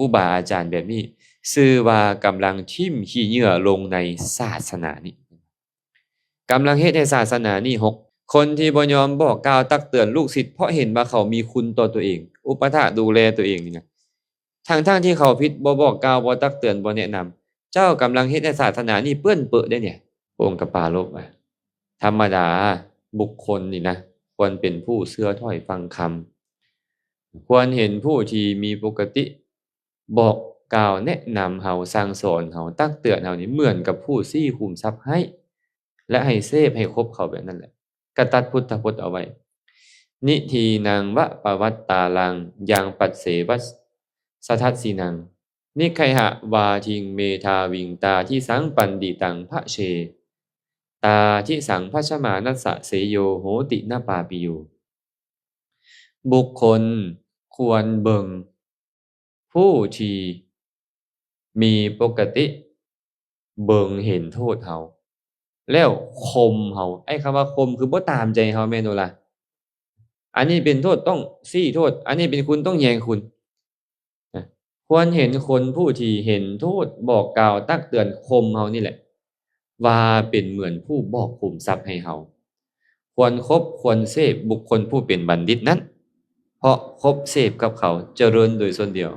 รูบาอาจารย์แบบนี้ชื่อว่ากำลังทิ่มขี้เหยื่อลงในศาสนานี้กำลังเฮ็ดให้ศาสนานี้หกคนที่บ่ยอมบอกกล่าวตักเตือนลูกศิษย์เพราะเห็นว่าเขามีคุณต่อตัวเองอุปถากดูแลตัวเองนี่นะทั้งที่เขาผิดบ่บอกกล่าวบ่ตักเตือนบ่แนะนำเจ้ากำลังเฮ็ดให้ศาสนานี้เปื้อนเปื้อได้เนี่ยองค์กปาลบธรรมดาบุคคลนี่นะควรเป็นผู้เชื่อถ้อยฟังคำควรเห็นผู้ที่มีปกติบอกกล่าวแนะนำเฮาสั่งสอนเฮาตักเตือนเฮานี่เหมือนกับผู้ซี่คุมทรัพย์ให้และให้เสพให้ครบเขาแบบนั้นแหละกตัดพุทธพจน์เอาไว้นิทีนังวะปวัตตาลังยังปัสเสวัสสทัสสินังนิไคหะวาทิงเมธาวิงตาที่สังปันดิตังพระเชตาที่สังพระชมานัสสะเสโยโหตินาปาปิโยบุคคลควรเบิ่งผู้ที่มีปกติเบิ่งเห็นโทษเฮาแล้วคมเฮาไอ้คำว่าคมคือบ่ตามใจเฮาแม่นบ่ล่ะอันนี้เป็นโทษต้องซี่โทษอันนี้เป็นคุณต้องแยงคุณควรเห็นคนผู้ที่เห็นโทษบอกกล่าวตักเตือนคมเฮานี่แหละว่าเป็นเหมือนผู้บอกขุมทรัพย์ให้เฮาควรคบควรเสพบุคคลผู้เป็นบัณฑิตนั้นเพราะคบเสพกับเขาเจริญโดยส่วนเดียว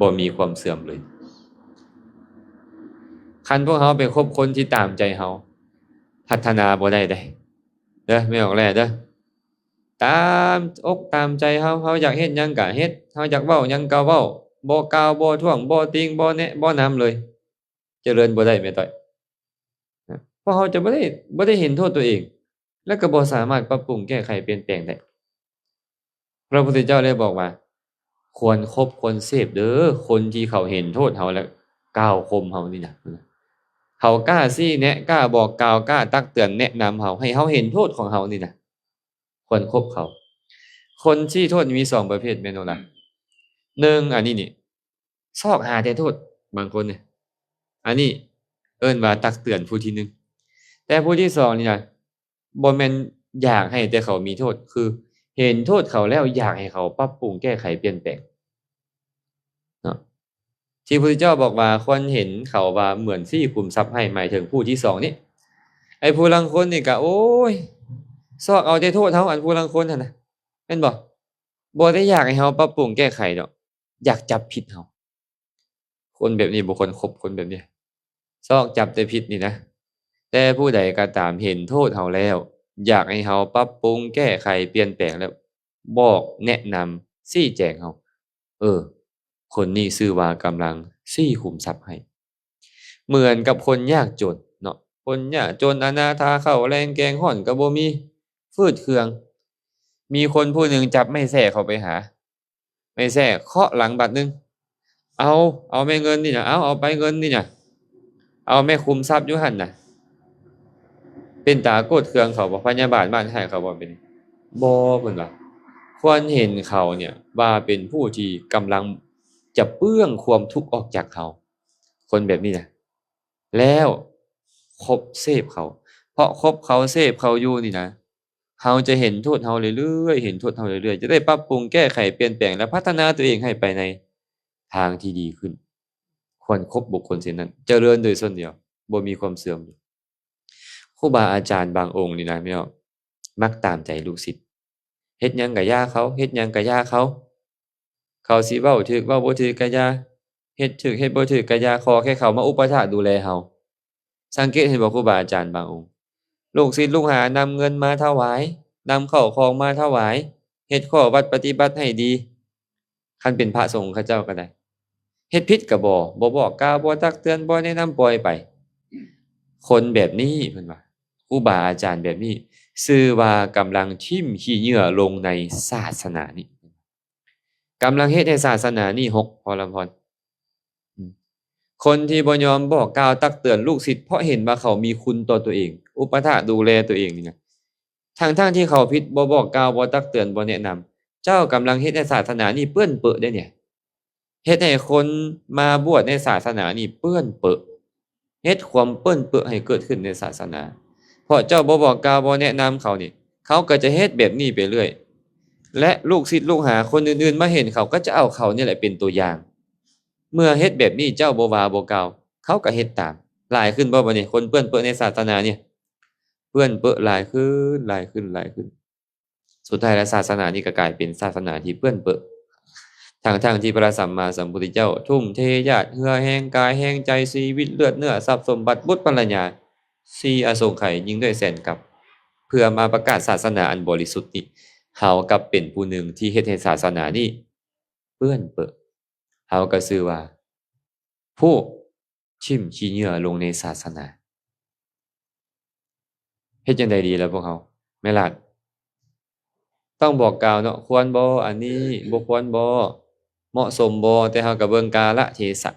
บ่มีความเสื่อมเลยคันพวกเฮาไปคบคนที่ตามใจเฮาพัฒนาบ่ได้เด้อไม่ออกแล้วเด้อตามอกตามใจเฮาอยากเฮ็ดหยังก็เฮ็ดเฮาอยากเว้าหยังก็เว้าบ่กล่าวบ่ท้วงบ่ติงบ่แนะบ่นำเลยเจริญบ่ได้แม่ต้อยเพราะเฮาจะบ่ได้เห็นโทษตัวเองและก็บ่สามารถปรับปรุงแก้ไขเปลี่ยนแปลงได้พระพุทธเจ้าเลยบอกว่าควรคบควรเสพเด้อคนที่เขาเห็นโทษเฮาแล้วกล่าวคมเฮานี่นะเขากล้าซี่แนะกล้าบอกกล่าวกล้าตักเตือนแนะนำเฮาให้เฮาเห็นโทษของเฮานี่นะควรคบเขาคนที่โทษมี2ประเภทแม่นบ่ล่ะ1อันนี้นี่ซอกหาแต่โทษบางคนเนี่ยอันนี้เอิ้นว่าตักเตือนผู้ที่1แต่ผู้ที่2นี่น่ะบ่แม่นอยากให้แต่เขามีโทษคือเห็นโทษเขาแล้วอยากให้เขาปรับปรุงแก้ไขเปลี่ยนแปลงเนาะที่พระพุทธเจ้าบอกว่าควรเห็นเขาว่าเหมือนซี่คุมทรัพย์ให้หมายถึงผู้ที่2นี่ไอ้ผู้ลางคนนี่ก็โอ๊ยซอกเอาแต่โทษเฮาอันผู้ลางคนหั่นน่ะแม่นบ่ได้อยากให้เฮาปรับปรุงแก้ไขดอกอยากจับผิดเฮาคนแบบนี้บ่ควรคบคนแบบนี้ซอกจับแต่ผิดนี่นะแต่ผู้ใดก็ตามเห็นโทษเฮาแล้วอยากให้เฮาปรับปรุงแก้ไขเปลี่ยนแปลงแล้วบอกแนะนำชี้แจงเฮาคนนี้ชื่อว่ากำลังซี่คุมทรัพย์ให้เหมือนกับคนยากจนเนาะคนยากจนอนาถาข้าวแลงแกงฮ้อนก็บ่มีฟืดเครื่องมีคนผู้หนึ่งจับไม้แส้เข้าไปหาไม้แส้เคาะหลังบัดนึงเอาแม่เงินนี่น่ะเอาไปเงินนี่น่ะเอาแม่คุมทรัพย์อยู่หั่นน่ะเป็นตาโกดเครื่องเขาบ่พยาบาลบ้านให้เขาบ่เป็นบ่เพิ่นว่าควรเห็นเขาเนี่ยว่าเป็นผู้ที่กำลังจะเปื้องความทุกข์ออกจากเขาคนแบบนี้น่ะแล้วคบเสพเขาเพราะคบเขาเสพเขาอยู่นี่นะเราจะเห็นโทษเราเรื่อยๆเห็นโทษเราเรื่อยๆจะได้ปรับปรุงแก้ไขเปลี่ยนแปลงและพัฒนาตัวเองให้ไปในทางที่ดีขึ้นควรคบบุคคลเช่นนั้นเจริญโดยส่วนเดียวบ่มีความเสื่อมครูบาอาจารย์บางองค์นี่นะพี่น้องมักตามใจลูกศิษย์เฮ็ดหยังก็ย่าเขาเฮ็ดหยังก็ย่าเขาเขาสิเว้าถูกเว้าบ่ถูกก็ย่าเฮ็ดถูกเฮ็ดบ่ถูกก็ย่าขอแค่เขามาอุปถัมภ์ดูแลเราสังเกตเห็นบ่ครูบาอาจารย์บางองค์ลูกศิษย์ลูกหานำเงินมาถวายนำข้าวของมาถวายเฮ็ดข้อวัดปฏิบัติให้ดีคันเป็นพระสงฆ์เขาเจ้าก็ได้เฮ็ดผิดก็บ่บอกกล่าวบ่ตักเตือนบ่แนะนำปล่อยไปคนแบบนี้เพิ่นว่าครูบาอาจารย์แบบนี้ชื่อว่ากำลังทิ่มขี้เหยื่อลงในศาสนานี้กำลังเฮ็ดให้ศาสนานี้หกพอลำพรคนที่บ่ยอมบอกกล่าวตักเตือนลูกศิษย์เพราะเห็นว่าเขามีคุณต่อตัวเองอุปถากดูแลตัวเองนี่นะทั้งที่เขาผิดบ่บอกกล่าวบ่ตักเตือนบ่แนะนำเจ้ากำลังเฮ็ดให้ศาสนานี้เปื้อนเปื้อได้เนี่ยเฮ็ดให้คนมาบวชในศาสนานี้เปื้อนเปื้อเฮ็ดความเปื้อนเปื้อให้เกิดขึ้นในศาสนาเพราะเจ้าบ่บอกกล่าวบ่แนะนำเขานี่เขาก็จะเฮ็ดแบบนี้ไปเรื่อยและลูกศิษย์ลูกหาคนอื่นๆมาเห็นเขาก็จะเอาเขานี่แหละเป็นตัวอย่าง เมื่อเฮ็ดแบบนี้เจ้าบ่ว่าบ่กล่าวเขาก็เฮ็ดตามหลายขึ้นบ่บัดนี้คนเปื้อนเปื้อนในศาสนาเนี่ยเปื้อนเปื้อหลายขึ้นหลายขึ้นหลายขึ้นสุดท้ายแล้วศาสนานี้ก็กลายเป็นศาสนาที่เปื้อนเปื้อทั้งๆที่พระสัมมาสัมพุทธเจ้าทุ่มเทญาติเหือแห่งกายแห่งใจชีวิตเลือดเนื้อทรัพย์สมบัติบุตรภรรยาสี่อสงไขยยิ่งด้วยแสนกับเพื่อมาประกาศศาสนาอันบริสุทธิ์นี้เฮากลับเป็นผู้หนึ่งที่เฮ็ดให้ศาสนานี้เปื้อนเปื้อเฮาก็ชื่อว่าผู้ทิ่มขี้เหงื่อลงในศาสนาเฮ็ดจั่งใดดีล่ะพวกเฮาแม่นล่ะต้องบอกกล่าวเนาะควรบ่อันนี้บ่ควรบ่เหมาะสมบ่แต่เฮาก็เบิ่งกาลเทศะ